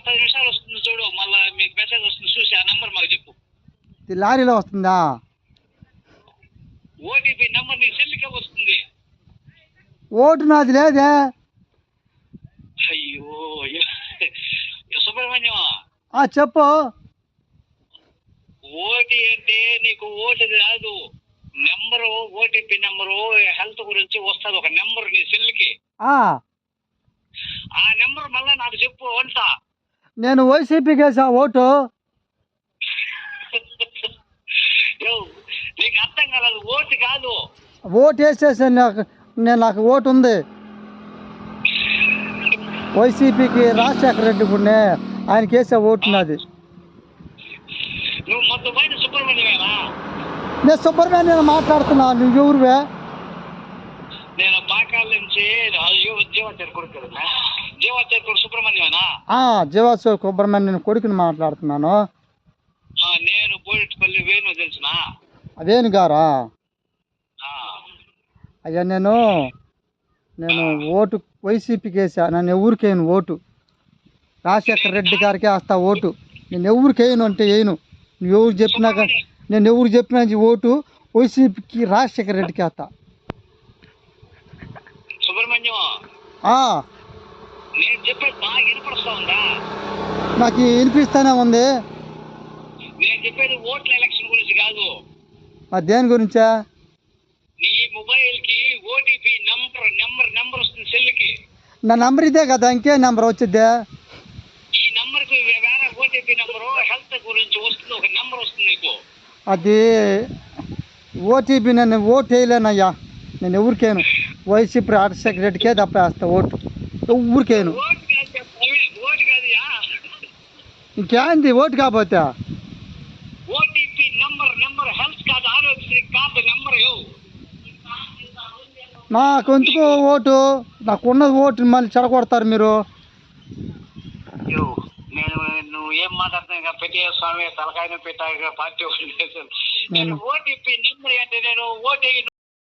10 నిమిషాలు వస్తుంది చూడు, మళ్ళీ మీకు మెసేజ్ వస్తుంది చూసి ఆ నెంబర్ మాకు చెప్పు. ఇది లారీలో వస్తుందా? ఓటీపీ నెంబర్ నీ సెల్లుకే వస్తుంది. ఓటు నాది లేదే. అయ్యో సుబ్రహ్మణ్యం, చెప్పు. ఓటీ అంటే నీకు ఓటు కాదు, నెంబరు, ఓటీపీ నెంబరు హెల్త్ గురించి వస్తుంది ఒక నెంబర్ నీ సెల్లుకి. ఆ నెంబర్ మళ్ళీ నాకు చెప్పు వంట. నేను వైసీపీకి వేసా ఓటు. నీకు అర్థం కాలేదు, ఓటు కాదు. ఓటు వేసేసాను. నాకు ఓటు ఉంది. వైసీపీకి రాజశేఖర రెడ్డి కూడా ఆయనకి వేసే ఓటు నాది. నువ్వు మొత్తం పైన సుబ్రహ్మణ్యమేనా? నేను సుబ్రహ్మణ్యం మాట్లాడుతున్నా. నువ్వు ఎవరువే? నేను పాకాల నుంచి జీవాచారి కొడుకు. జీవాచారి కొడుకు సుబ్రహ్మణ్యమేనా? జీవాచారి సుబ్రహ్మణ్యం కొడుకుని మాట్లాడుతున్నాను. నేను బోడిపల్లి వేణు తెలిసిన. వేణు గారా? అయ్యా నేను ఓటు వైసీపీకి వేసా. నన్ను ఎవరికి వేయను ఓటు. రాజశేఖర రెడ్డి గారికి వేస్తా ఓటు. నేను ఎవరికి వేయను అంటే వేయను. నువ్వు ఎవరు చెప్పినాక నేను ఎవరు చెప్పినా ఓటు వైసీపీకి రాజశేఖర రెడ్డికి వేస్తా. సుబ్రహ్మణ్యం, నేను చెప్పేది బాగా వినపడుస్తా ఉందా? నాకు వినిపిస్తానే ఉంది. నేను చెప్పేది ఓట్ల ఎలక్షన్ గురించి కాదు. దేని గురించా? నీ మొబైల్ కి ఓటీపీ నెంబర్ వస్తుంది సెల్లుకి. నా నంబర్ ఇదే కదా, ఇంకే నెంబర్ వచ్చిద్దే? ఈ నెంబర్ కి వేరే ఓటీపీ నెంబరు హెల్త్ గురించి వస్తుంది, ఒక నెంబర్ వస్తుంది నీకు. అది ఓటీపీ. నేను ఓటు వేయలేనయ్యా. నేను ఎవరికేను వైసీపీ రాజశేఖర రెడ్డికే తప్ప వేస్తా ఓటు. ఎవరికేను. ఓటు కాదుయా. ఇంకేంది ఓటు కాకపోతే? ఓటీపీ నెంబర్ హెల్త్ కాదు, ఆరోగ్యశ్రీ కార్డు నెంబర్. నాకు ఎందుకు ఓటు? నాకున్న ఓటు మళ్ళీ చెడగొడతారు మీరు. నువ్వు ఏం మాట్లాడుతున్నా పెట్టే స్వామి తలకాయను పెట్టా పార్టీ. నేను ఓటీపీ నెంబర్ అంటే నేను ఓటు